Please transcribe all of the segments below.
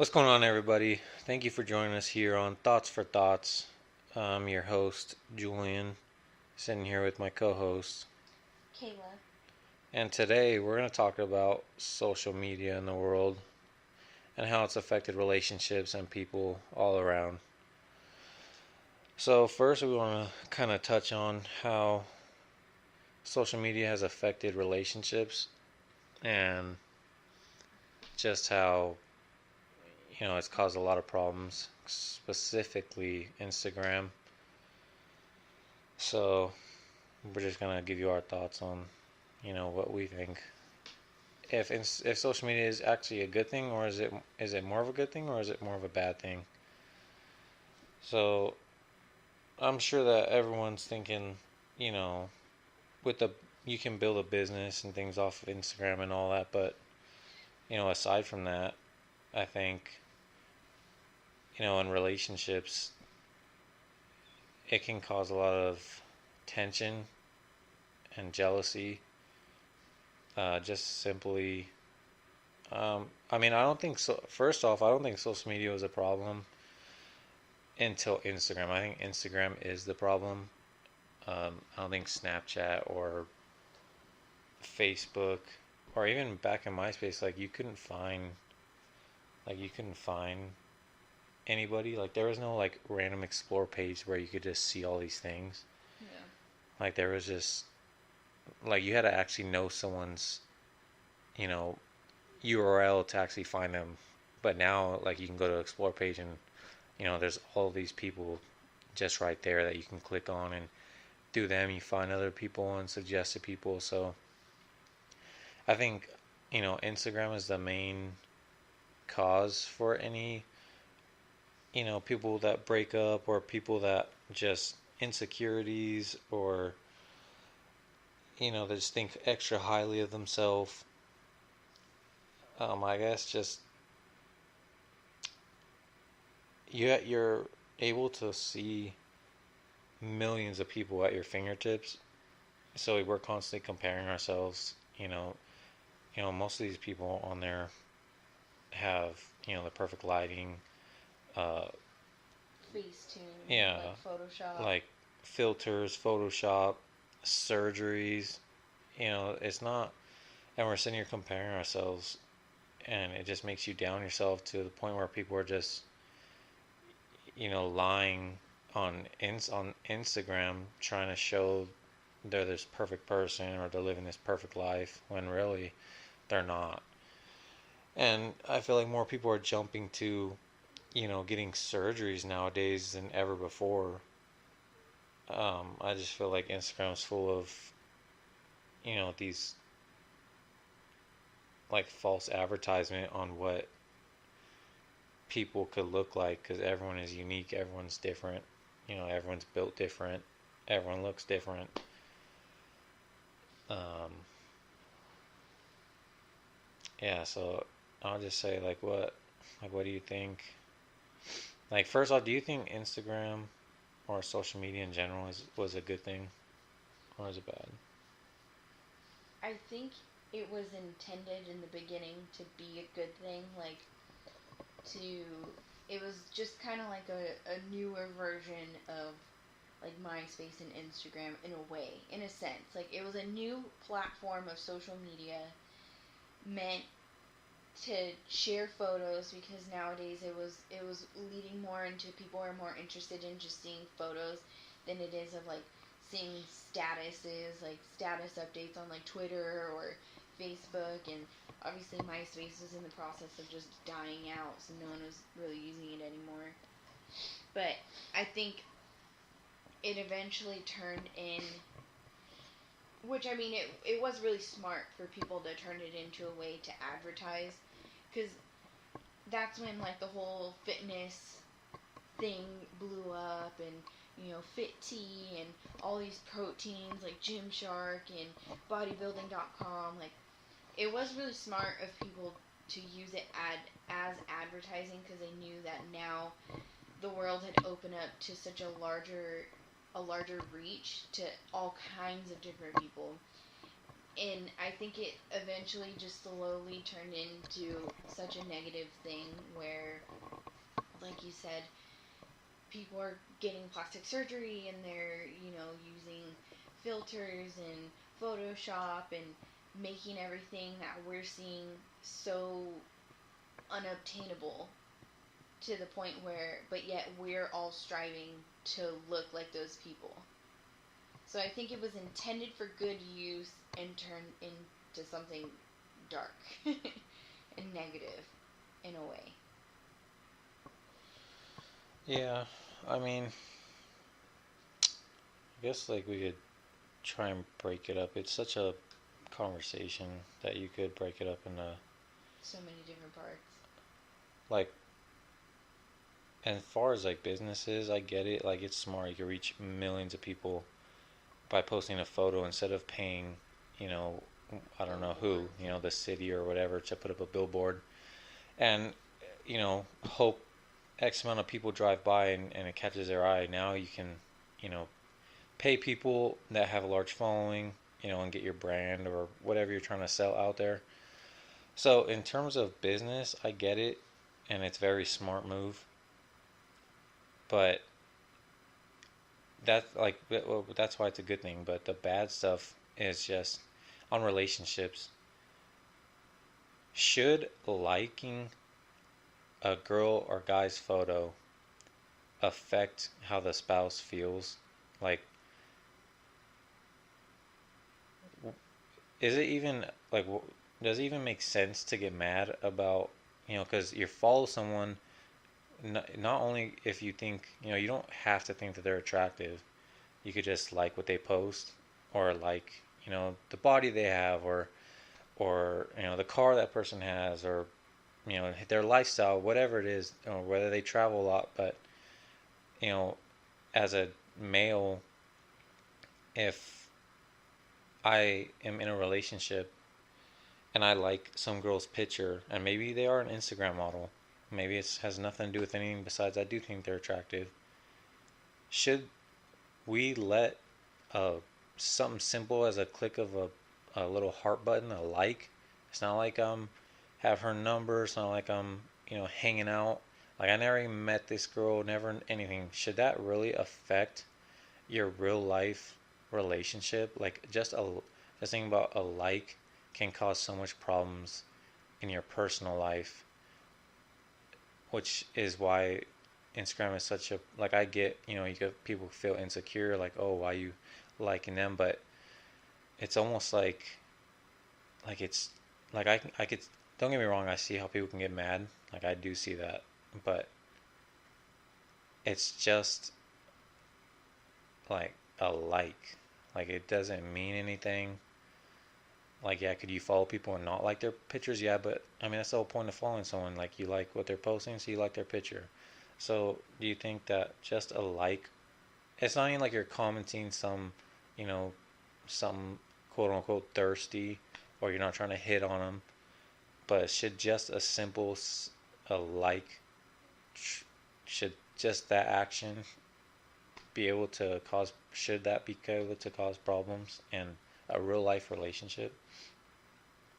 What's going on, everybody? Thank you for joining us here on Thoughts for Thoughts. I'm your host, Julian, sitting here with my co host. Kayla. And today we're going to talk about social media in the world and how it's affected relationships and people all around. So, first, we want to kind of touch on how social media has affected relationships and just how, it's caused a lot of problems, specifically Instagram. So, we're just gonna give you our thoughts on, what we think. If social media is actually a good thing, or is it more of a good thing, or is it more of a bad thing? So I'm sure that everyone's thinking, you know, with the you can build a business and things off of Instagram and all that, but aside from that, I think in relationships, it can cause a lot of tension and jealousy. Just simply I mean, I don't think so. First off, I don't think social media was a problem until Instagram. I think Instagram is the problem. I don't think Snapchat or Facebook or even back in MySpace, like you couldn't find anybody. Like there was no like random explore page where you could just see all these things. Yeah. Like there was just like you had to actually know someone's you know URL to actually find them. But now like you can go to explore page and there's all these people just right there that you can click on, and through them you find other people and suggested people. So I think Instagram is the main cause for any people that break up, or people that just insecurities, or they just think extra highly of themselves. I guess just you're able to see millions of people at your fingertips. So we're constantly comparing ourselves. Most of these people on there have the perfect lighting, uh, Facetune, yeah, like Photoshop. like filters, Photoshop, surgeries. It's not, and we're sitting here comparing ourselves, and it just makes you down yourself to the point where people are just lying on Instagram, trying to show they're this perfect person or they're living this perfect life when really they're not. And I feel like more people are jumping to getting surgeries nowadays than ever before. I just feel like Instagram's full of these like false advertisement on what people could look like, because everyone is unique, everyone's different, everyone's built different, everyone looks different. um, yeah, so I'll just say like what do you think? Like first off, do you think Instagram or social media in general was a good thing, or is it bad? I think it was intended in the beginning to be a good thing, like to. It was just kind of like a newer version of like MySpace and Instagram in a way, in a sense. Like it was a new platform of social media meant to share photos because nowadays it was leading more into people are more interested in just seeing photos than it is of like seeing statuses, like status updates on like Twitter or Facebook. And obviously MySpace was in the process of just dying out, so no one was really using it anymore. But I think it eventually turned in, which I mean it was really smart for people to turn it into a way to advertise, because that's when like the whole fitness thing blew up, and fit tea and all these proteins like Gymshark and bodybuilding.com. Like it was really smart of people to use it as advertising, because they knew that now the world had opened up to such a larger reach to all kinds of different people. And I think it eventually just slowly turned into such a negative thing where, like you said, people are getting plastic surgery and they're, using filters and Photoshop and making everything that we're seeing so unobtainable to the point where, but yet we're all striving to look like those people. So I think it was intended for good use and turned into something dark and negative in a way. Yeah, I mean, I guess like we could try and break it up. It's such a conversation that you could break it up into So many different parts. like, as far as like businesses, I get it. Like it's smart. You can reach millions of people by posting a photo instead of paying, you know, I don't know who, Billboards. the city or whatever to put up a billboard and, hope X amount of people drive by and it catches their eye. Now you can, you know, pay people that have a large following, and get your brand or whatever you're trying to sell out there. So in terms of business, I get it, and it's a very smart move. But that's why it's a good thing. But the bad stuff is just on relationships. Should liking a girl or guy's photo affect how the spouse feels? Like, is it even like does it even make sense to get mad about, because you follow someone, not only if you think, you don't have to think that they're attractive. You could just like what they post, or like, the body they have, or the car that person has, or their lifestyle, whatever it is, or whether they travel a lot. But you know as a male, if I am in a relationship and I like some girl's picture, and maybe they are an Instagram model, maybe it has nothing to do with anything besides I do think they're attractive. Should we let uh, something simple as a click of a little heart button, a like? It's not like I'm have her number. It's not like I'm hanging out. Like I never even met this girl, never anything. Should that really affect your real life relationship? Like just thinking about a like can cause so much problems in your personal life, which is why Instagram is such a, like, I get, you get people feel insecure, like, oh, why you liking them? But it's almost like it's like I could, don't get me wrong, I see how people can get mad, like I do see that, but it's just like a like it doesn't mean anything. Like, yeah, could you follow people and not like their pictures? Yeah, but I mean, that's the whole point of following someone. Like, you like what they're posting, so you like their picture. So, do you think that just a like, it's not even like you're commenting some, you know, some quote unquote thirsty, or you're not trying to hit on them, but should just a simple a like, should just that action be able to cause, should that be able to cause problems in a real life relationship?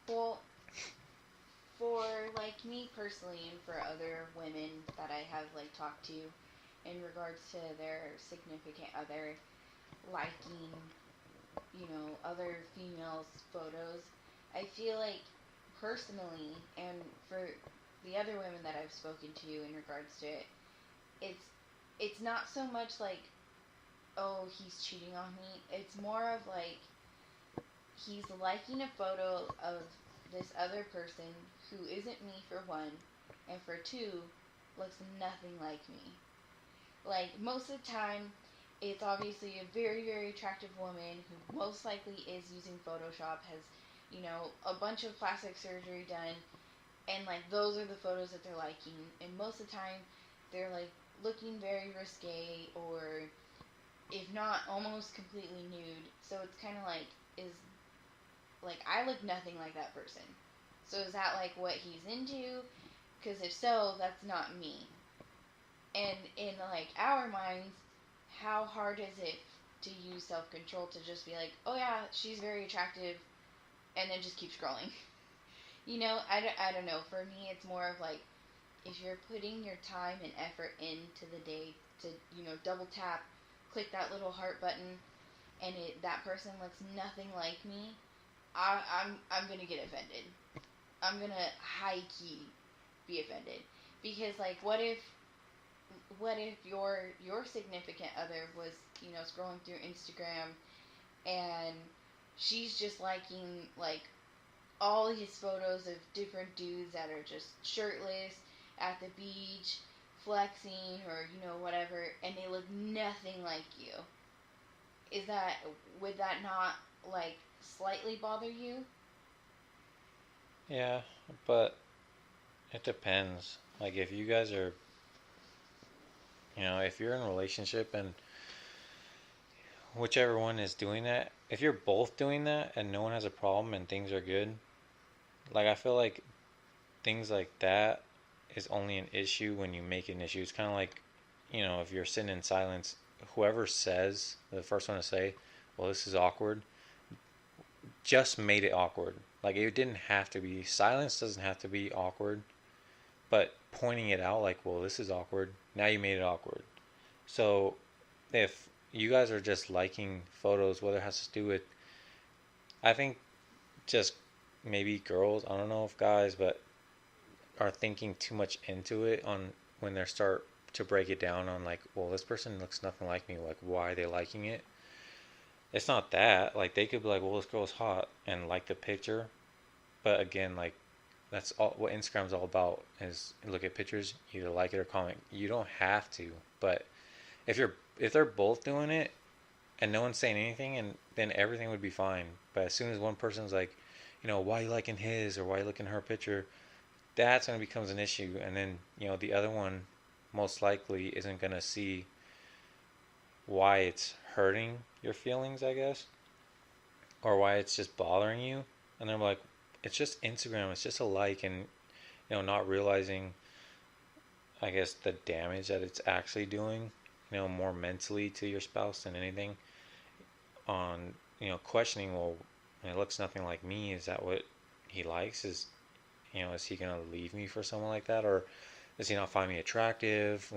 Well, for like me personally and for other women that I have like talked to in regards to their significant other liking, other females' photos, I feel like personally and for the other women that I've spoken to in regards to it, it's it's not so much like, oh, he's cheating on me. It's more of like he's liking a photo of this other person who isn't me for one, and for two, looks nothing like me. Like most of the time, it's obviously a very, very attractive woman who most likely is using Photoshop, has, a bunch of plastic surgery done, and like those are the photos that they're liking. And most of the time, they're like looking very risque, or if not almost completely nude. So it's kind of like, is like I look nothing like that person. So is that like what he's into? Because if so, that's not me. And in like our minds, how hard is it to use self control to just be like, oh yeah, she's very attractive. and then just keep scrolling. I don't know. For me, it's more of like if you're putting your time and effort into the day to, double tap, click that little heart button, and that person looks nothing like me, I'm gonna get offended. I'm gonna high key be offended because like what if your significant other was scrolling through Instagram and she's just liking like all his photos of different dudes that are just shirtless at the beach, flexing or whatever, and they look nothing like you. Is that would that not like slightly bother you? Yeah, but it depends. Like if you guys are, if you're in a relationship and whichever one is doing that, if you're both doing that and no one has a problem and things are good, like I feel like things like that is only an issue when you make an issue. It's kind of like, if you're sitting in silence, whoever says, the first one to say, well, this is awkward, just made it awkward. Like it didn't have to be, silence doesn't have to be awkward, but pointing it out like, well, this is awkward, now you made it awkward. So if you guys are just liking photos, whether it has to do with, I think just maybe girls, I don't know if guys, but are thinking too much into it on when they start to break it down on like, well, this person looks nothing like me, like why are they liking it? It's not that. Like they could be like, well, this girl's hot and like the picture, but again, like that's all what Instagram's all about is look at pictures, either like it or comment. You don't have to, but if they're both doing it and no one's saying anything, and then everything would be fine. But as soon as one person's like, why are you liking his or why are you looking at her picture, that's when it becomes an issue. And then the other one most likely isn't gonna see why it's hurting your feelings, I guess, or why it's just bothering you. And they're like, it's just Instagram, it's just a like, and not realizing, I guess, the damage that it's actually doing, more mentally to your spouse than anything. On questioning, well, it looks nothing like me. Is that what he likes? Is he gonna leave me for someone like that, or does he not find me attractive?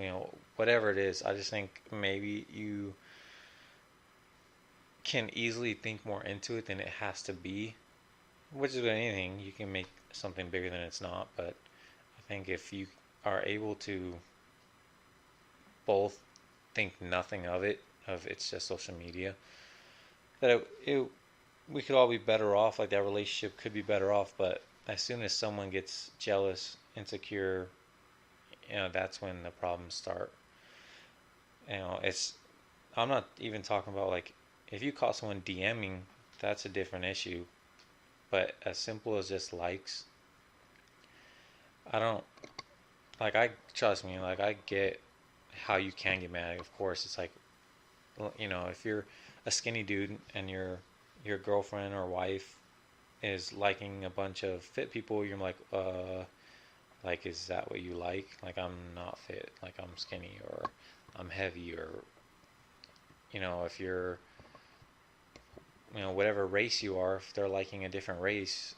Whatever it is, I just think maybe you can easily think more into it than it has to be. Which is with anything, you can make something bigger than it's not. But I think if you are able to both think nothing of it, of it's just social media, that we could all be better off. Like that relationship could be better off. But as soon as someone gets jealous, insecure, that's when the problems start. It's I'm not even talking about like if you caught someone DMing, that's a different issue. But as simple as just likes, I don't like. I trust me. Like I get how you can get mad. Of course, it's like if you're a skinny dude and your girlfriend or wife is liking a bunch of fit people, you're like, is that what you like? Like I'm not fit. Like I'm skinny or I'm heavy or if you're whatever race you are, if they're liking a different race,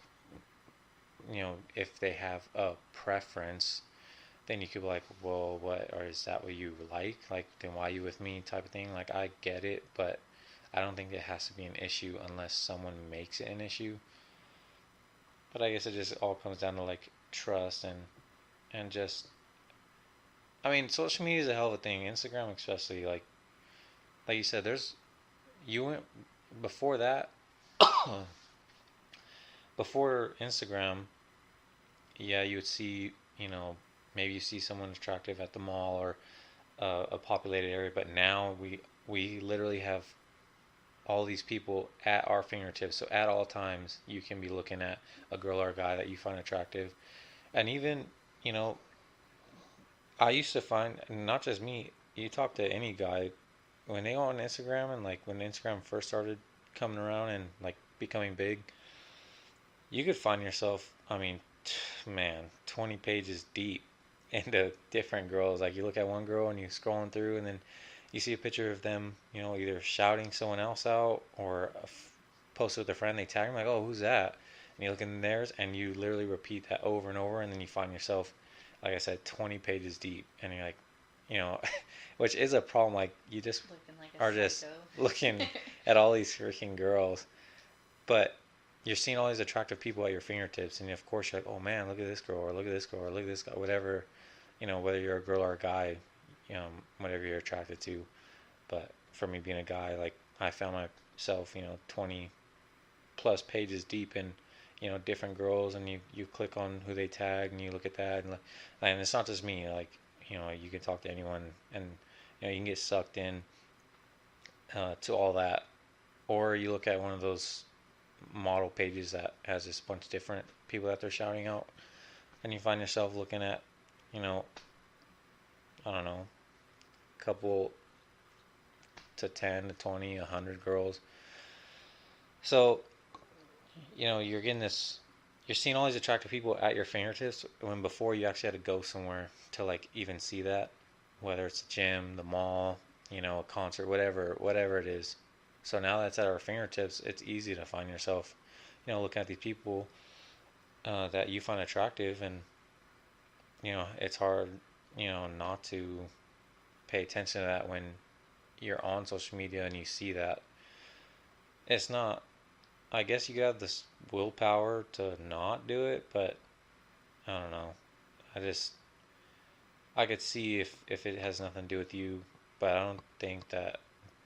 if they have a preference, then you could be like, well, what, or is that what you like? Like, then why are you with me type of thing? Like, I get it, but I don't think it has to be an issue unless someone makes it an issue. But I guess it just all comes down to like trust and just, I mean, social media is a hell of a thing. Instagram especially, like you said, you went before that, before Instagram, yeah, you would see, maybe you see someone attractive at the mall or a populated area, but now we literally have all these people at our fingertips. So at all times, you can be looking at a girl or a guy that you find attractive, and even you know, I used to find not just me. You talk to any guy when they go on Instagram and like when Instagram first started coming around and like becoming big, you could find yourself. I mean, man, 20 pages deep into different girls. Like you look at one girl and you're scrolling through, and then you see a picture of them, either shouting someone else out or posted with a friend. They tag them like, "Oh, who's that?" and you look in theirs, and you literally repeat that over and over, and then you find yourself, like I said, 20 pages deep, and you're like, you know, which is a problem. Like you just Looking like a are just psycho. looking at all these freaking girls, but you're seeing all these attractive people at your fingertips, and of course you're like, oh man, look at this girl, or look at this girl, or look at this guy, whatever, whether you're a girl or a guy, whatever you're attracted to. But for me being a guy, like I found myself, 20 plus pages deep in, different girls, and you click on who they tag, and you look at that, and it's not just me, like, you can talk to anyone, and you can get sucked in to all that, or you look at one of those model pages that has this bunch of different people that they're shouting out, and you find yourself looking at, you know, I don't know, a couple to 10 to 20, 100 girls. So, you're getting this, you're seeing all these attractive people at your fingertips when before you actually had to go somewhere to like even see that, whether it's the gym, the mall, a concert, whatever it is. So now that's at our fingertips, it's easy to find yourself, looking at these people that you find attractive, and it's hard, not to pay attention to that when you're on social media and you see that. It's not. I guess you have this willpower to not do it, but I don't know. I just I could see if it has nothing to do with you, but I don't think that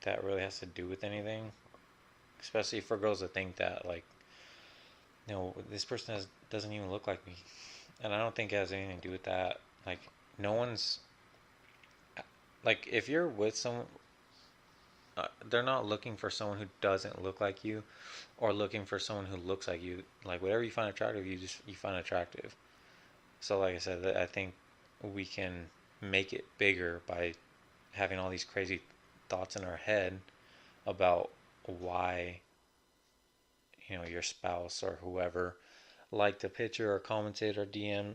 that really has to do with anything. Especially for girls that think that like, this person doesn't even look like me, and I don't think it has anything to do with that. Like, no one's like if you're with someone, they're not looking for someone who doesn't look like you, or looking for someone who looks like you. Like whatever you find attractive, you find attractive. So like I said, I think we can make it bigger by having all these crazy thoughts in our head about why your spouse or whoever liked a picture or commented or DM,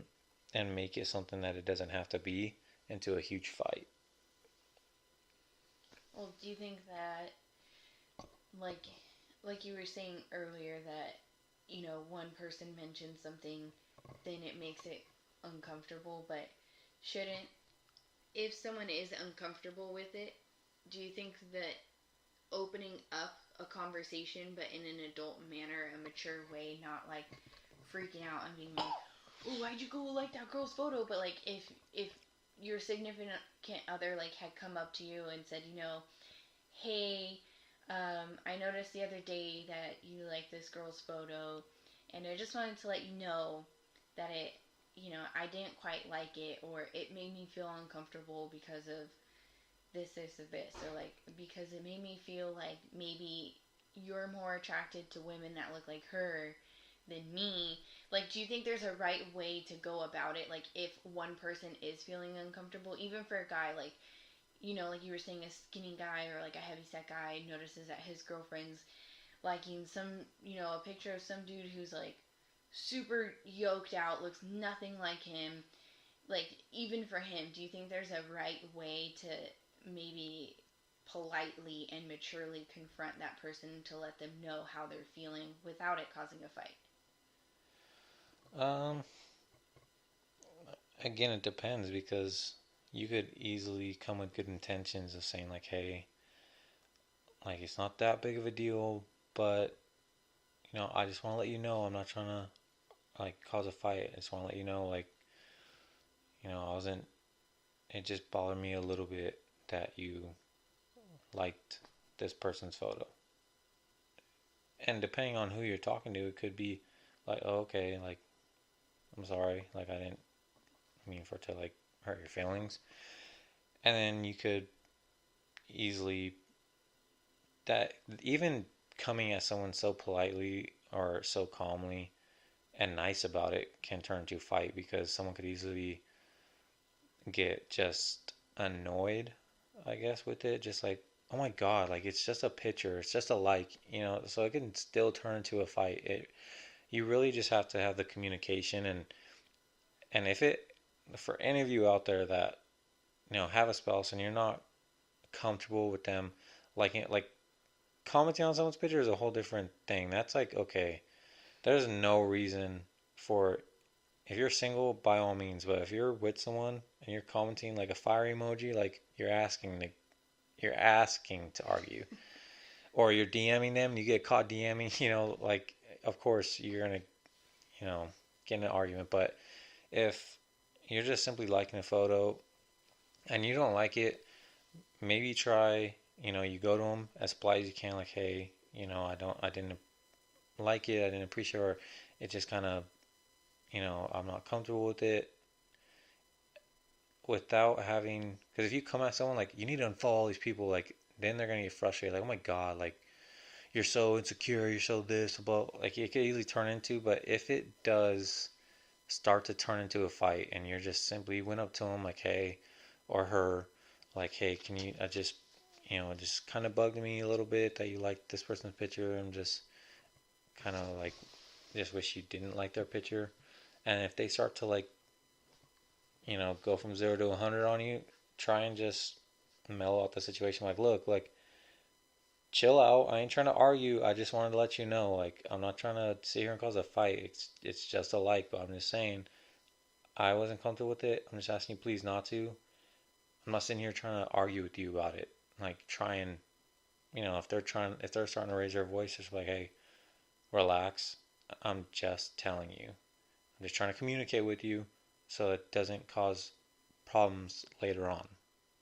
and make it something that it doesn't have to be, into a huge fight. Well, do you think that, like, like you were saying earlier, that one person mentions something, then it makes it uncomfortable, but shouldn't, if someone is uncomfortable with it, do you think that opening up a conversation, but in an adult manner, a mature way, not like freaking out and being like, "Oh, why'd you go like that girl's photo?" But like, if your significant other like had come up to you and said, "Hey, I noticed the other day that you like this girl's photo, and I just wanted to let you know that I didn't quite like it, or it made me feel uncomfortable because of this, or this, or like because it made me feel like maybe you're more attracted to women that look like her than me." Like, do you think there's a right way to go about it? Like, if one person is feeling uncomfortable, even for a guy, like, like you were saying, a skinny guy or like a heavy set guy notices that his girlfriend's liking some, a picture of some dude who's like super yoked out, looks nothing like him. Like, even for him, do you think there's a right way to maybe politely and maturely confront that person to let them know how they're feeling without it causing a fight? Um, Again, it depends, because you could easily come with good intentions of saying like, hey, like it's not that big of a deal, but I just want to let you know I'm not trying to like cause a fight. I just want to let you know, like, I wasn't. It just bothered me a little bit that you liked this person's photo. And depending on who you're talking to, it could be like, oh, okay, like, I'm sorry, like, I didn't mean for it to like hurt your feelings. And then you could easily, that even coming at someone so politely or so calmly and nice about it can turn into a fight, because someone could easily get just annoyed, I guess, with it. Just like, oh my God, like it's just a picture, it's just a like, so it can still turn into a fight. You really just have to have the communication, and if it, for any of you out there that, have a spouse and you're not comfortable with them liking it, like commenting on someone's picture is a whole different thing. That's like, okay, there's no reason for, if you're single, by all means, but if you're with someone and you're commenting like a fire emoji, like you're asking to argue, or you're DMing them, you get caught DMing, like of course you're gonna, you know, get in an argument. But if you're just simply liking a photo and you don't like it, maybe try, you go to them as polite as you can, like, hey, I didn't like it, I didn't appreciate it, or it just kind of, I'm not comfortable with it, without having, because if you come at someone like, you need to unfollow all these people, like, then they're gonna get frustrated, like, oh my god, like, you're so insecure, you're so this, but like, it could easily turn into, but if it does start to turn into a fight and you're just simply went up to him like, hey, or her, like, hey, can you, I just, it just kind of bugged me a little bit that you liked this person's picture. I'm just kind of like, just wish you didn't like their picture. And if they start to, like, go from 0 to 100 on you, try and just mellow out the situation. Like, look, like, chill out. I ain't trying to argue. I just wanted to let you know, like, I'm not trying to sit here and cause a fight. It's just a like, but I'm just saying I wasn't comfortable with it. I'm just asking you please not to. I'm not sitting here trying to argue with you about it. Like, try and, if they're starting to raise their voice, just like, hey, relax. I'm just telling you. I'm just trying to communicate with you so it doesn't cause problems later on.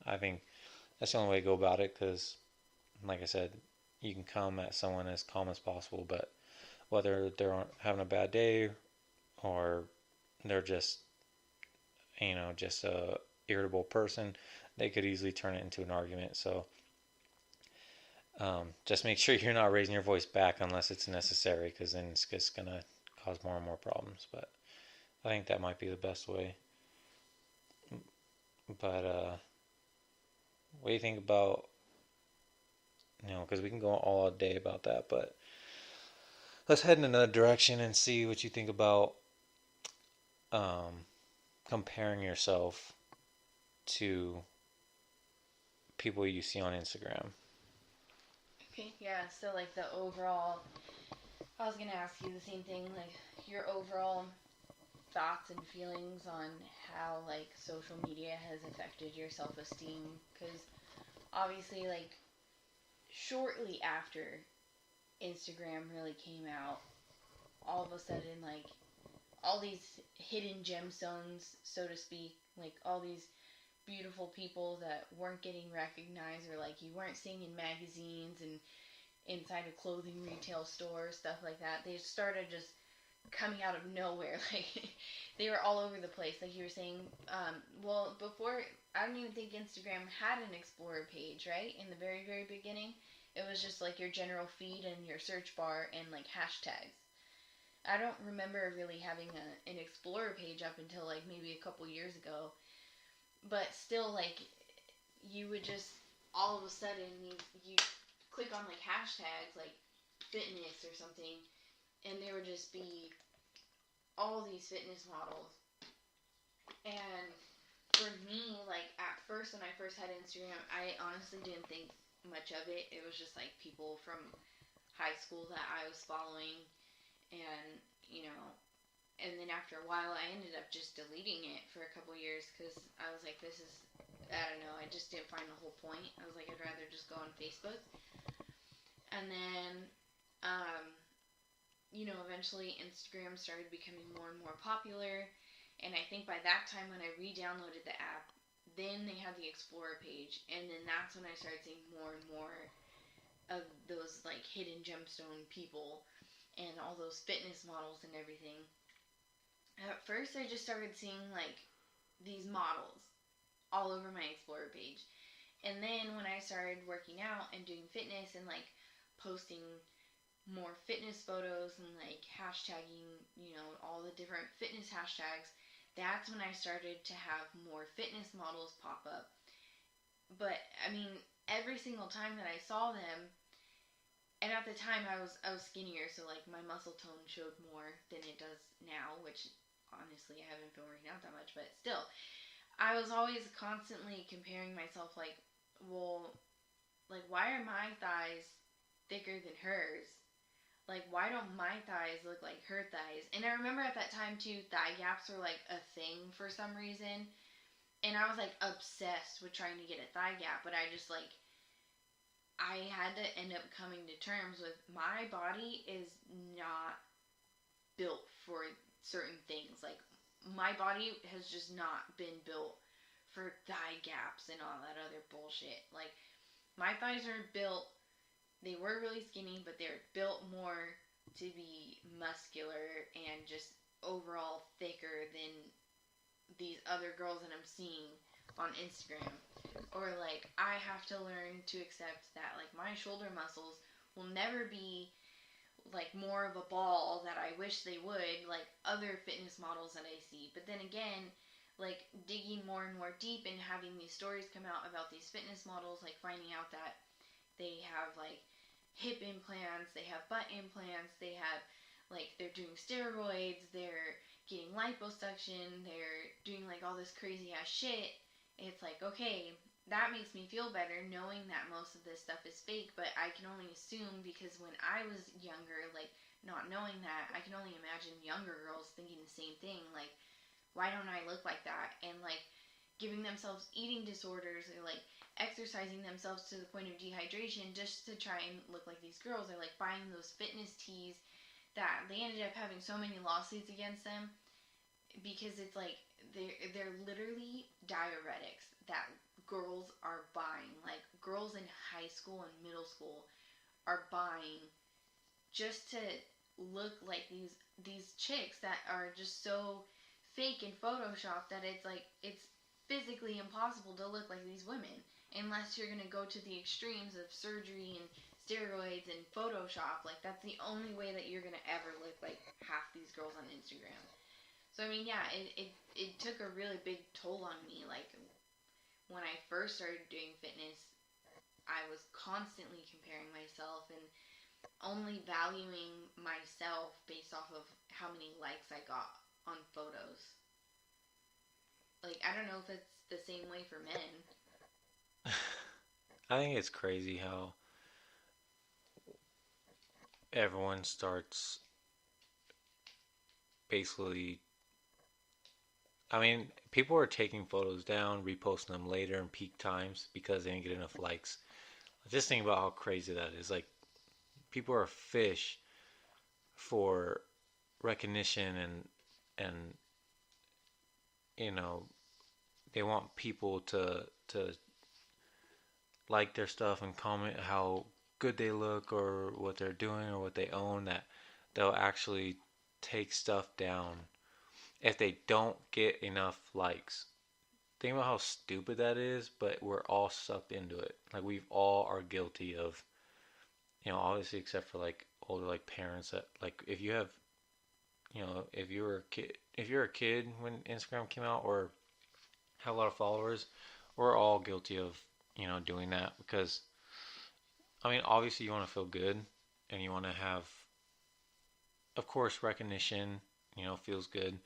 I think that's the only way to go about it, because, like I said, you can come at someone as calm as possible, but whether they're having a bad day or they're just a irritable person, they could easily turn it into an argument. So just make sure you're not raising your voice back unless it's necessary, because then it's just gonna cause more and more problems. But I think that might be the best way. But what do you think about, because we can go all day about that, but let's head in another direction and see what you think about um, comparing yourself to people you see on Instagram. Okay, yeah, so like the overall, I was gonna ask you the same thing, like your overall thoughts and feelings on how like social media has affected your self esteem. Because obviously, like shortly after Instagram really came out, all of a sudden, like all these hidden gemstones, so to speak, like all these beautiful people that weren't getting recognized or like you weren't seeing in magazines and inside a clothing retail store, stuff like that. They started just coming out of nowhere. Like they were all over the place. Like you were saying, well, before I don't even think Instagram had an Explorer page, right? In the very, very beginning, it was just like your general feed and your search bar and like hashtags. I don't remember really having an Explorer page up until like maybe a couple years ago. But still, like you would just all of a sudden you click on like hashtags like fitness or something, and there would just be all these fitness models. And for me, like at first when I first had Instagram, I honestly didn't think much of it. It was just like people from high school that I was following, and you know, and then after a while, I ended up just deleting it for a couple years because I was like, this is, I don't know, I just didn't find the whole point. I was like, I'd rather just go on Facebook. And then, um, eventually Instagram started becoming more and more popular. And I think by that time, when I re downloaded the app, then they had the Explorer page. And then that's when I started seeing more and more of those like hidden gemstone people and all those fitness models and everything. At first, I just started seeing like these models all over my Explorer page. And then when I started working out and doing fitness and like posting more fitness photos and like hashtagging, all the different fitness hashtags, that's when I started to have more fitness models pop up. But I mean, every single time that I saw them, and at the time I was skinnier, so like my muscle tone showed more than it does now, which honestly I haven't been working out that much, but still, I was always constantly comparing myself like, well, like why are my thighs thicker than hers? Like, why don't my thighs look like her thighs? And I remember at that time too, thigh gaps were like a thing for some reason. And I was like obsessed with trying to get a thigh gap, but I just like I had to end up coming to terms with my body is not built for certain things. Like my body has just not been built for thigh gaps and all that other bullshit. Like my thighs are built, they were really skinny, but they're built more to be muscular and just overall thicker than these other girls that I'm seeing on Instagram. Or like I have to learn to accept that like my shoulder muscles will never be like more of a ball that I wish they would, like other fitness models that I see. But then again, like digging more and more deep and having these stories come out about these fitness models, like finding out that they have like hip implants, they have butt implants, they have like they're doing steroids, they're getting liposuction, they're doing like all this crazy ass shit. It's like, okay, that makes me feel better knowing that most of this stuff is fake, but I can only assume because when I was younger, like not knowing that, I can only imagine younger girls thinking the same thing, like why don't I look like that? And like giving themselves eating disorders or like exercising themselves to the point of dehydration just to try and look like these girls. Or like buying those fitness tees that they ended up having so many lawsuits against them because it's like they're literally diuretics that girls are buying. Like girls in high school and middle school are buying just to look like these chicks that are just so fake and photoshopped that it's like it's physically impossible to look like these women unless you're gonna go to the extremes of surgery and steroids and Photoshop. Like that's the only way that you're gonna ever look like half these girls on Instagram. So I mean, yeah, it took a really big toll on me. Like when I first started doing fitness, I was constantly comparing myself and only valuing myself based off of how many likes I got on photos. Like I don't know if it's the same way for men. I think it's crazy how everyone starts basically. I mean, people are taking photos down, reposting them later in peak times because they didn't get enough likes. Just think about how crazy that is. Like, people are fish for recognition and you know they want people to like their stuff and comment how good they look or what they're doing or what they own, that they'll actually take stuff down if they don't get enough likes. Think about how stupid that is, but we're all sucked into it. Like we all are guilty of, obviously except for like older like parents that like if you have, if you were a kid, if you're a kid when Instagram came out or have a lot of followers, we're all guilty of, doing that because I mean, obviously you want to feel good and you want to have, of course, recognition, feels good,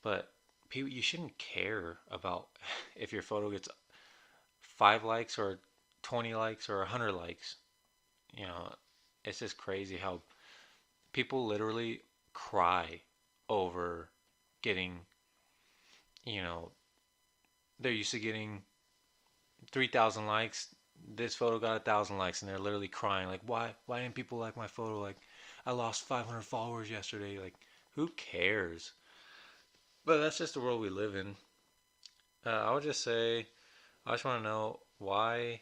but people, you shouldn't care about if your photo gets 5 likes or 20 likes or 100 likes. You know, it's just crazy how people literally cry over getting, you know, they're used to getting 3,000 likes. This photo got 1,000 likes, and they're literally crying like, why didn't people like my photo? Like, I lost 500 followers yesterday. Like, who cares? But that's just the world we live in. I would just say, I just want to know why.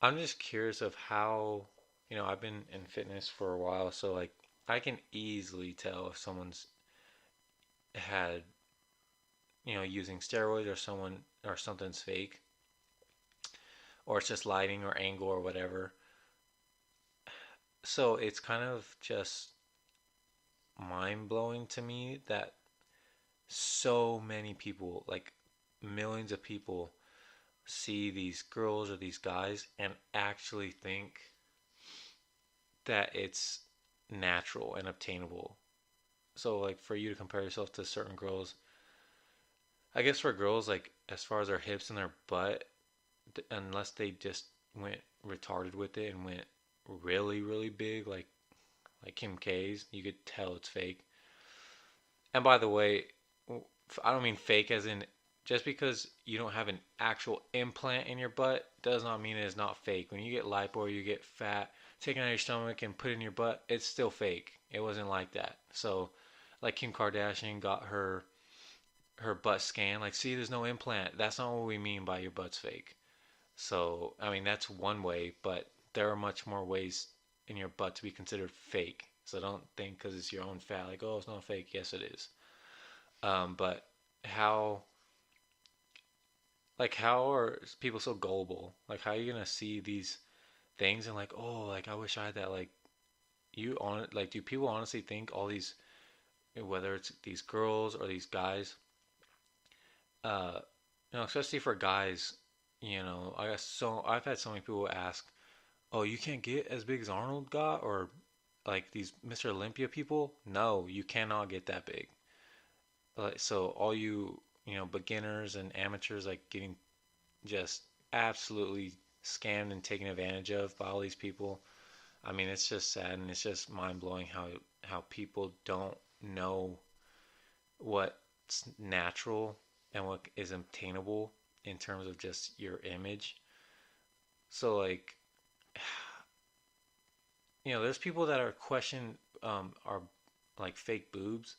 I'm just curious of how, I've been in fitness for a while, so like, I can easily tell if someone's had, using steroids or someone or something's fake, or it's just lighting or angle or whatever. So it's kind of just mind blowing to me that so many people, like millions of people, see these girls or these guys and actually think that it's natural and obtainable. So, like, for you to compare yourself to certain girls, I guess for girls, like, as far as their hips and their butt, unless they just went retarded with it and went really really big, like Kim K's, you could tell it's fake. And by the way, I don't mean fake as in just because you don't have an actual implant in your butt does not mean it is not fake. When you get lipo or you get fat taken out of your stomach and put in your butt, it's still fake. It wasn't like that. So, like Kim Kardashian got her butt scanned. Like, see, there's no implant. That's not what we mean by your butt's fake. So, I mean, that's one way, but there are much more ways in your butt to be considered fake. So don't think because it's your own fat, like, oh, it's not fake. Yes, it is. But how, how are people so gullible? Like, how are you gonna see these things and like, oh, like I wish I had that. Like, do people honestly think all these, whether it's these girls or these guys, uh, especially for guys, I've had so many people ask, oh, you can't get as big as Arnold got, or like these Mr. Olympia people. No, you cannot get that big. Like, so all you, beginners and amateurs, like getting just absolutely scammed and taken advantage of by all these people. I mean, it's just sad and it's just mind blowing how people don't know what's natural and what is obtainable in terms of just your image. So like, there's people that are question are like fake boobs,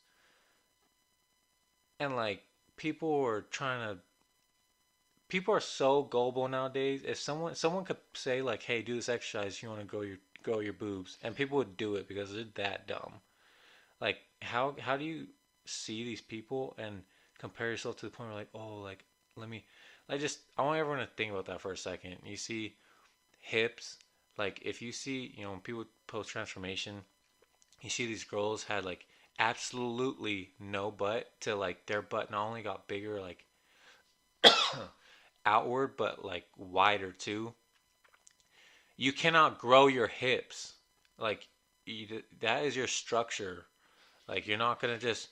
and like people are trying to people are so gullible nowadays. If someone could say like, "Hey, do this exercise. You want to grow your boobs," and people would do it because they're that dumb. Like, how do you see these people and compare yourself to the point where like, oh, like let me, I want everyone to think about that for a second. You see hips, like if you see when people post transformation, you see these girls had like absolutely no butt to like their butt not only got bigger like outward but like wider too. You cannot grow your hips. Like that is your structure. Like you're not gonna just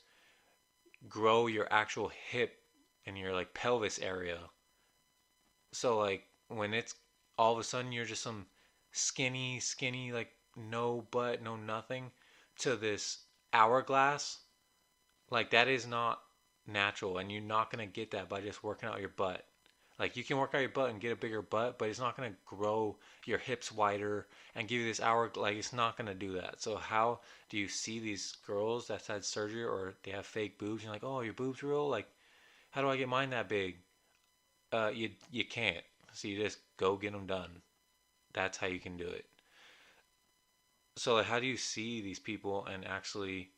grow your actual hip and your like pelvis area. So like when it's all of a sudden you're just some skinny like no butt, no nothing to this hourglass, like that is not natural and you're not gonna get that by just working out your butt. Like you can work out your butt and get a bigger butt, but it's not gonna grow your hips wider and give you this hour. Like it's not gonna do that. So how do you see these girls that's had surgery or they have fake boobs? You're like, oh, your boobs real? Like, how do I get mine that big? You can't. So you just go get them done. That's how you can do it. So like, how do you see these people and actually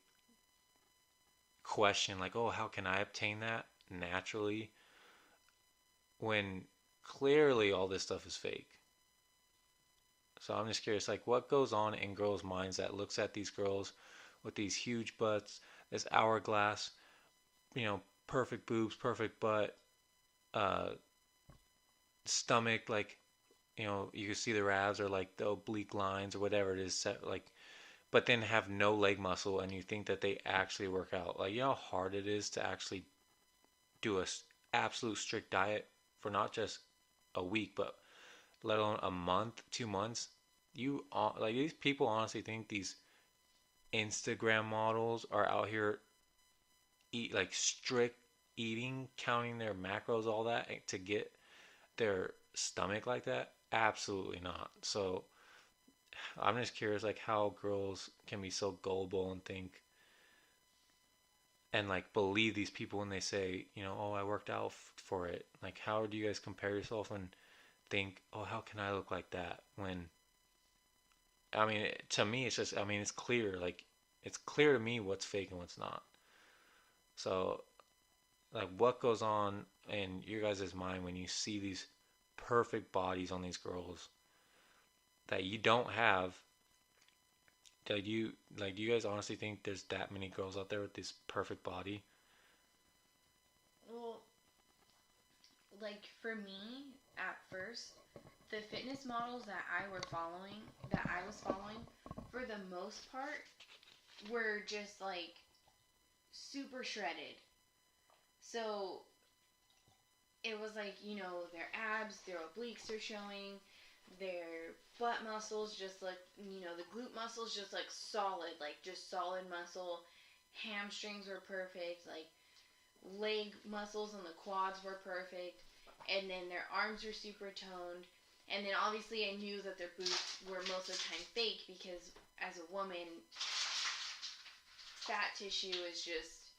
question like, oh, how can I obtain that naturally when clearly all this stuff is fake? So I'm just curious, like, what goes on in girls' minds that looks at these girls with these huge butts, this hourglass, perfect boobs, perfect butt, uh, stomach, like, you can see the abs or like the oblique lines or whatever it is, set, like, but then have no leg muscle, and you think that they actually work out. Like, you know how hard it is to actually do a absolute strict diet for not just a week, but let alone a month, 2 months. Like these people honestly think these Instagram models are out here eat like strict eating, counting their macros, all that to get their stomach like that? Absolutely not. So I'm just curious, like how girls can be so gullible and think and like believe these people when they say, oh, I worked out for it. Like, how do you guys compare yourself and think, oh, how can I look like that? When I mean, to me, it's just, I mean, it's clear. Like, it's clear to me what's fake and what's not. So, like, what goes on in your guys' mind when you see these perfect bodies on these girls that you don't have? Do you guys honestly think there's that many girls out there with this perfect body? Well, like for me, at first, the fitness models that I was following, for the most part, were just like super shredded. So it was like, their abs, their obliques are showing, their butt muscles just look, the glute muscles just like solid, like just solid muscle. Hamstrings were perfect, like leg muscles and the quads were perfect. And then their arms were super toned. And then obviously I knew that their boobs were most of the time fake because as a woman, fat tissue is just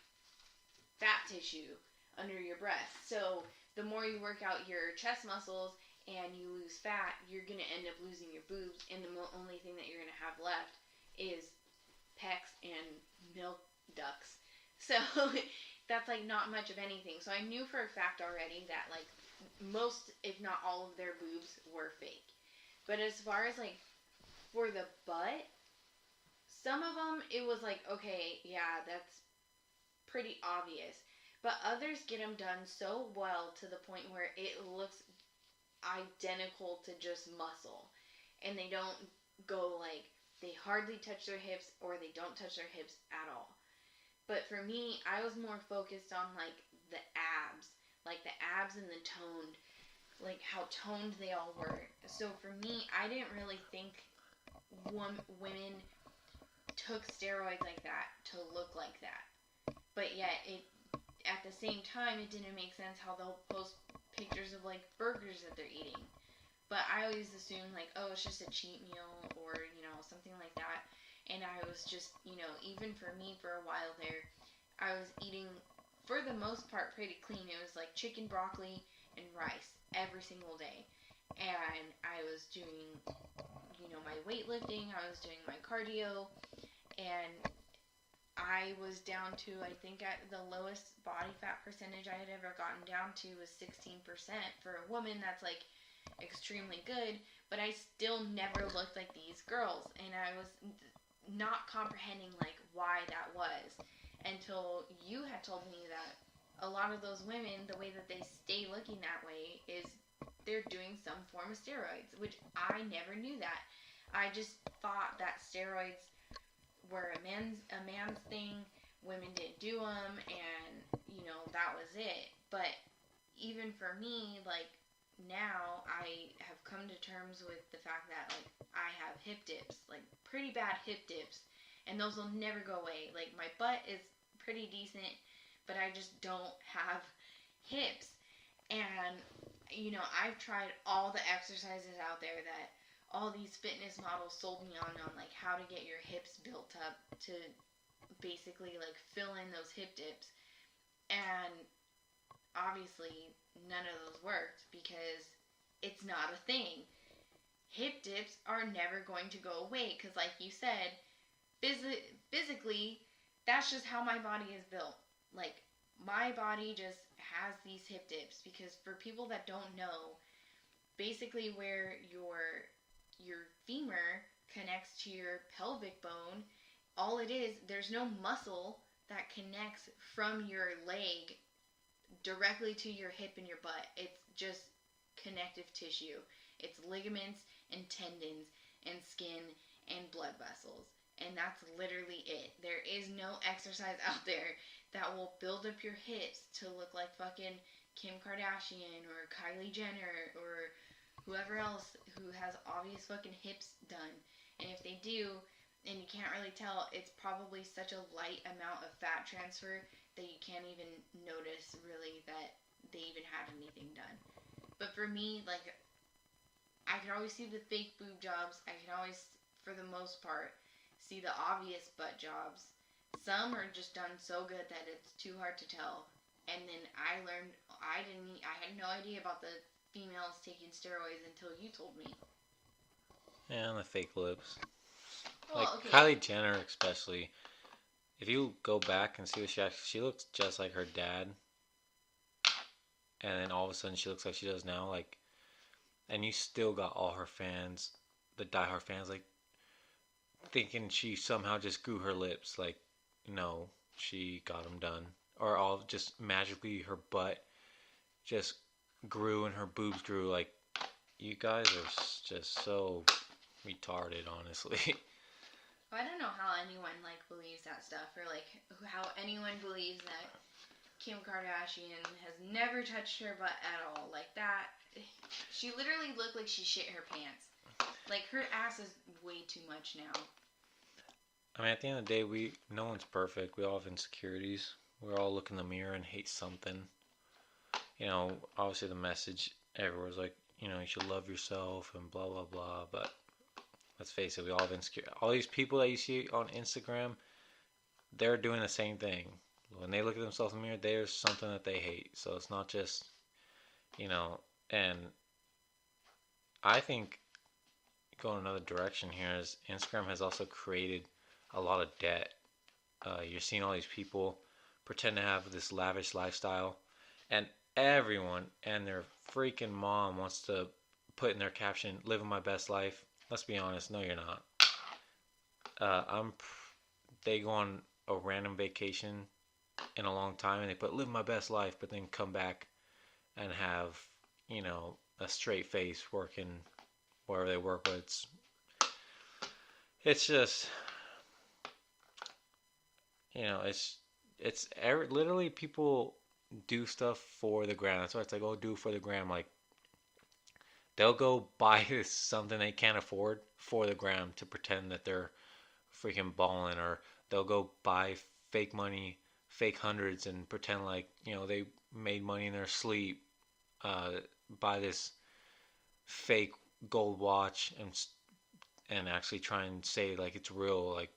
fat tissue under your breast. So the more you work out your chest muscles and you lose fat, you're going to end up losing your boobs. And the only thing that you're going to have left is pecs and milk ducts. So that's like not much of anything. So I knew for a fact already that like most, if not all of their boobs were fake. But as far as like for the butt, some of them it was like, okay, yeah, that's pretty obvious. But others get them done so well to the point where it looks identical to just muscle. And they don't go like, they hardly touch their hips or they don't touch their hips at all. But for me, I was more focused on like the abs. Like the abs and the toned, like how toned they all were. So for me, I didn't really think women took steroids like that to look like that. But yet, at the same time, it didn't make sense how they'll post pictures of like burgers that they're eating. But I always assumed like, oh, it's just a cheat meal or something like that. And I was just, even for me for a while there, I was eating for the most part pretty clean. It was like chicken, broccoli, and rice every single day. And I was doing, my weightlifting, I was doing my cardio, and I was down to, I think at the lowest body fat percentage I had ever gotten down to was 16%. For a woman, that's like extremely good, but I still never looked like these girls. And I was not comprehending like why that was until you had told me that a lot of those women, the way that they stay looking that way is they're doing some form of steroids, which I never knew that. I just thought that steroids were a man's thing. Women didn't do them, and that was it. But even for me, like now, I have come to terms with the fact that like I have hip dips, like pretty bad hip dips, and those will never go away. Like my butt is pretty decent, but I just don't have hips. And I've tried all the exercises out there that all these fitness models sold me on like how to get your hips built up to basically like fill in those hip dips. And obviously none of those worked because it's not a thing. Hip dips are never going to go away because like you said, physically that's just how my body is built. Like my body just has these hip dips because for people that don't know, basically where your femur connects to your pelvic bone, all it is, there's no muscle that connects from your leg directly to your hip and your butt. It's just connective tissue. It's ligaments and tendons and skin and blood vessels. And that's literally it. There is no exercise out there that will build up your hips to look like fucking Kim Kardashian or Kylie Jenner or whoever else who has obvious fucking hips done. And if they do, and you can't really tell, it's probably such a light amount of fat transfer that you can't even notice really that they even had anything done. But for me, like, I can always see the fake boob jobs. I can always, for the most part, see the obvious butt jobs. Some are just done so good that it's too hard to tell. And then I learned, I had no idea about the females taking steroids until you told me. Yeah, and the fake lips. Well, Like okay. Kylie Jenner, especially. If you go back and see what she looks just like her dad, and then all of a sudden she looks like she does now. Like, and you still got all her fans, the diehard fans, like thinking she somehow just grew her lips. Like, no, she got them done, or all just magically her butt just grew and her boobs grew. Like, you guys are just so retarded, honestly. I don't know how anyone like believes that stuff, or like how anyone believes that Kim Kardashian has never touched her butt at all. Like that, she literally looked like she shit her pants. Like, her ass is way too much now. I mean, at the end of the day, no one's perfect. We all have insecurities. We all look in the mirror and hate something. Obviously the message everywhere's like, you should love yourself and blah blah blah. But let's face it, we all have insecure. All these people that you see on Instagram, they're doing the same thing. When they look at themselves in the mirror, there's something that they hate. So it's not just, you know, and I think going another direction here is Instagram has also created a lot of debt. You're seeing all these people pretend to have this lavish lifestyle, and everyone and their freaking mom wants to put in their caption, "Living my best life." Let's be honest, no, you're not. I'm. They go on a random vacation in a long time, and they put "Live my best life," but then come back and have a straight face working wherever they work. But it's just literally people do stuff for the gram. That's why it's like, oh, do it for the gram. Like they'll go buy something they can't afford for the gram to pretend that they're freaking balling, or they'll go buy fake money, fake hundreds, and pretend like they made money in their sleep. Buy this fake gold watch and actually try and say like it's real. Like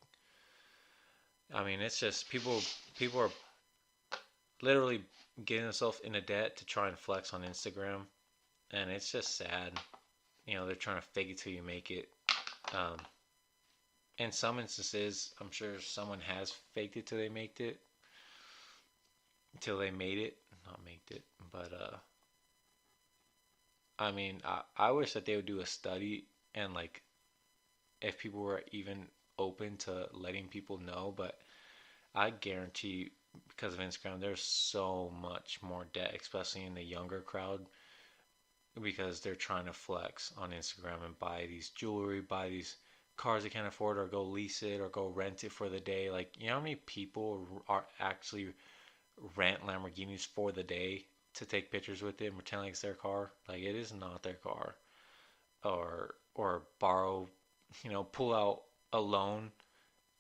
I mean, it's just people are literally getting themselves into debt to try and flex on Instagram, and it's just sad. They're trying to fake it till you make it. Um, in some instances, I'm sure someone has faked it till they made it, not made it. But I mean, I wish that they would do a study and like if people were even open to letting people know. But I guarantee because of Instagram, there's so much more debt, especially in the younger crowd, because they're trying to flex on Instagram and buy these jewelry, buy these cars they can't afford, or go lease it, or go rent it for the day. Like, you know how many people are actually rent Lamborghinis for the day to take pictures with it and pretend like it's their car? Like, it is not their car. Or borrow, pull out a loan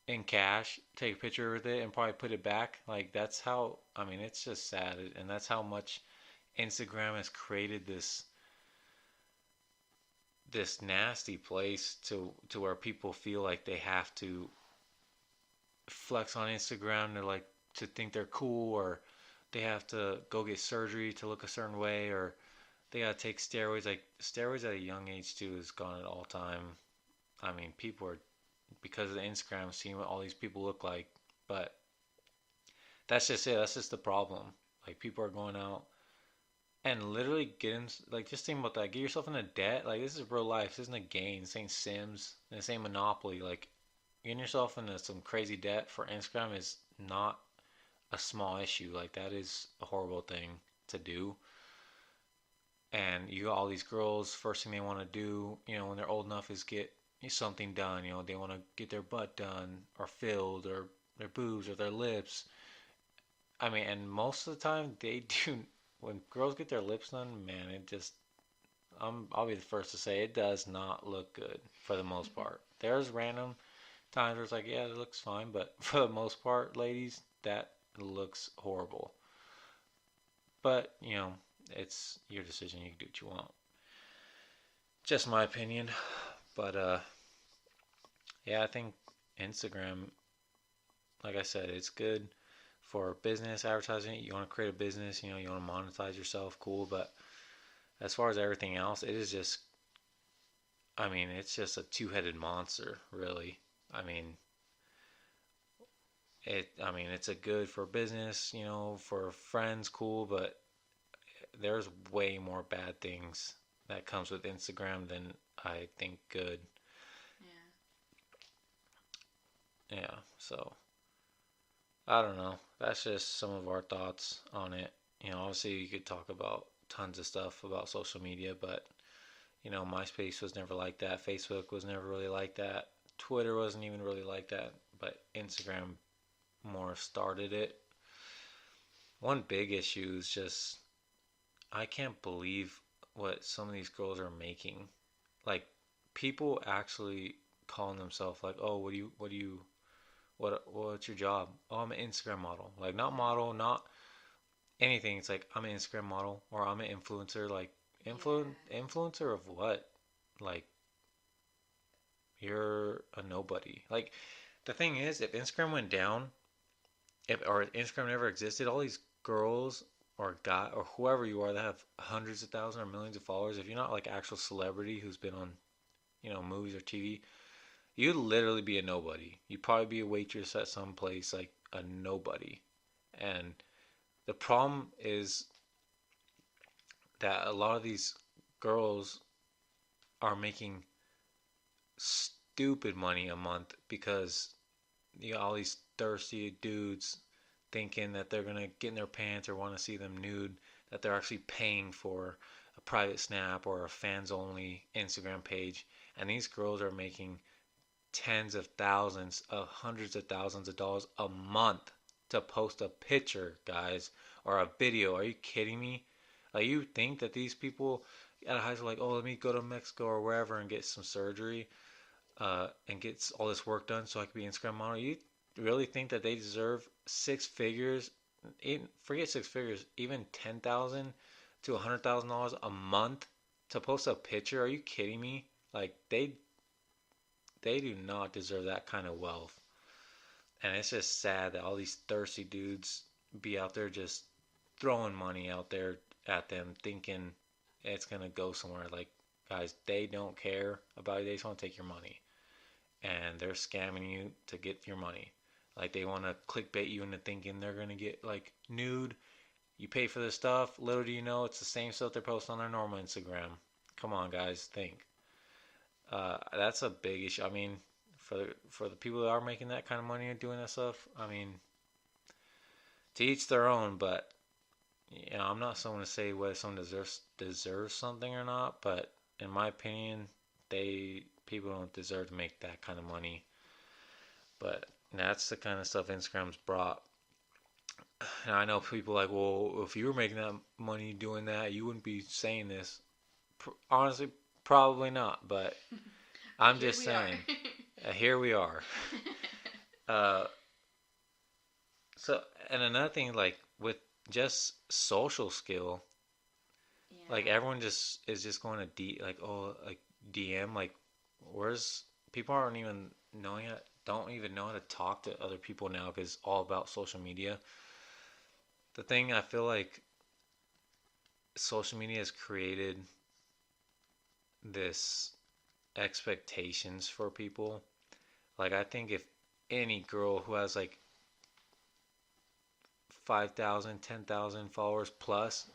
in cash, take a picture with it, and probably put it back. Like that's how. I mean, it's just sad, and that's how much Instagram has created this nasty place to where people feel like they have to flex on Instagram to like to think they're cool, or they have to go get surgery to look a certain way, or they gotta take steroids. Like steroids at a young age too is gone at all time. I mean, people are because of the Instagram seeing what all these people look like, but that's just it. That's just the problem. Like people are going out and literally getting like just think about that. Get yourself into debt. Like this is real life. This isn't a game. This ain't Sims. This ain't Monopoly. Like getting yourself into some crazy debt for Instagram is not a small issue. Like that is a horrible thing to do. And you got all these girls. First thing they want to do, when they're old enough, is get something done. They want to get their butt done or filled or their boobs or their lips. I mean, and most of the time they do. When girls get their lips done, man, it just I'll be the first to say it does not look good for the most part. There's random times where it's like, yeah, it looks fine, but for the most part, ladies, that looks horrible. But it's your decision. You can do what you want. Just my opinion. But yeah, I think Instagram, like I said, it's good for business advertising. You want to create a business, you want to monetize yourself, cool. But as far as everything else, it is just, I mean, it's just a two-headed monster, really. I mean, it's a good for business, for friends, cool. But there's way more bad things that comes with Instagram than I think good. Yeah, so I don't know. That's just some of our thoughts on it. Obviously you could talk about tons of stuff about social media, but MySpace was never like that. Facebook was never really like that. Twitter wasn't even really like that, but Instagram more started it. One big issue is just I can't believe what some of these girls are making. Like people actually calling themselves like, oh, what's your job? Oh, I'm an Instagram model. Like not model, not anything. It's like I'm an Instagram model or I'm an influencer. Like Yeah. influencer of what? Like you're a nobody. Like the thing is, if Instagram went down, if or Instagram never existed, all these girls or guy or whoever you are that have hundreds of thousands or millions of followers, if you're not like actual celebrity who's been on, movies or TV, you'd literally be a nobody. You'd probably be a waitress at some place, like a nobody. And the problem is that a lot of these girls are making stupid money a month because all these thirsty dudes thinking that they're gonna get in their pants or want to see them nude, that they're actually paying for a private snap or a fans only Instagram page, and these girls are making tens of thousands of hundreds of thousands of dollars a month to post a picture, guys, or a video. Are you kidding me? Like you think that these people at a high school like, oh, let me go to Mexico or wherever and get some surgery, and get all this work done so I can be Instagram model. You really think that they deserve six figures? Forget six figures, even 10,000 to $100,000 a month to post a picture? Are you kidding me? Like they do not deserve that kind of wealth. And it's just sad that all these thirsty dudes be out there just throwing money out there at them, thinking it's gonna go somewhere. Like guys, they don't care about you. They just want to take your money, and they're scamming you to get your money. Like they want to clickbait you into thinking they're gonna get like nude. You pay for this stuff. Little do you know, it's the same stuff they're posting on their normal Instagram. Come on, guys, think. That's a big issue. I mean, for the people that are making that kind of money and doing that stuff, I mean, to each their own. But I'm not someone to say whether someone deserves something or not. But in my opinion, people don't deserve to make that kind of money. But that's the kind of stuff Instagram's brought. And I know people like, well, if you were making that money doing that, you wouldn't be saying this. Honestly, probably not. But But I'm here just we are. saying, here we are. Uh, so, and another thing, like with just social skill, like Yeah. everyone just is just going to like like DM, like where's people aren't even knowing it, don't even know how to talk to other people now because it's all about social media. The thing I feel like social media has created this expectations for people. Like I think if any girl who has like 5,000, 10,000 followers plus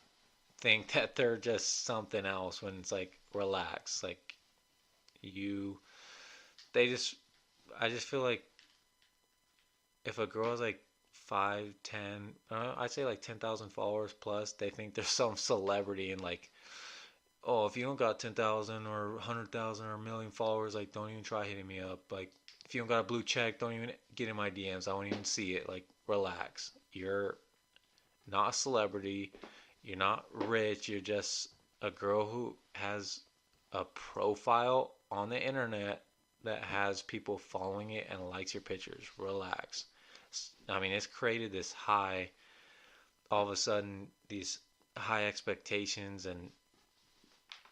think that they're just something else when it's like relax. Like you, they just, I just feel like if a girl has like 5, 10, I'd say like 10,000 followers plus, they think they're some celebrity and like, oh, if you don't got 10,000 or 100,000 or a million followers, like don't even try hitting me up. Like if you don't got a blue check, don't even get in my DMs. I won't even see it. Like relax. You're not a celebrity. You're not rich. You're just a girl who has a profile on the internet that has people following it and likes your pictures. Relax. I mean, it's created this high, all of a sudden, these high expectations, and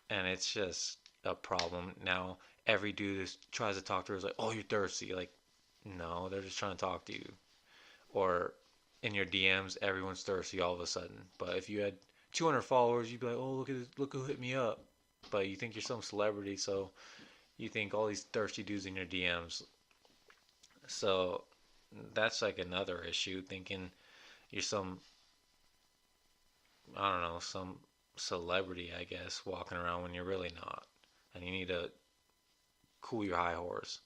it's just a problem. Now, every dude that tries to talk to her is like, oh, you're thirsty. Like, no, they're just trying to talk to you. Or in your DMs, everyone's thirsty all of a sudden. But if you had 200 followers, you'd be like, oh, look at this, look who hit me up. But you think you're some celebrity, so you think all these thirsty dudes in your DMs. So that's like another issue. Thinking you're some, I don't know, some celebrity, I guess, walking around when you're really not, and you need to cool your high horse.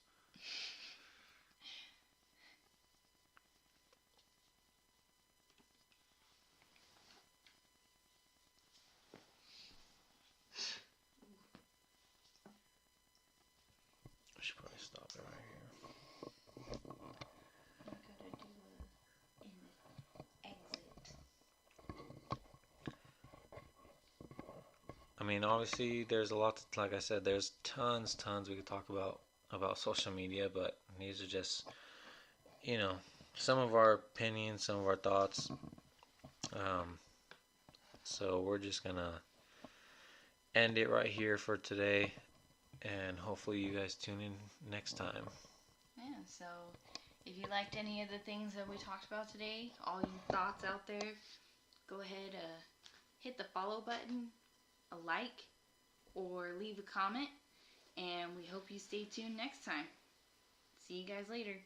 I should probably stop it right here. You gotta do an exit. I mean, obviously, there's a lot. To, like I said, there's tons we could talk about social media, but these are just, you know, some of our opinions, some of our thoughts. Um, so we're just gonna end it right here for today, and hopefully you guys tune in next time. Yeah, so if you liked any of the things that we talked about today, all you thoughts out there, go ahead, hit the follow button, a like, or leave a comment, and we hope you stay tuned next time. See you guys later.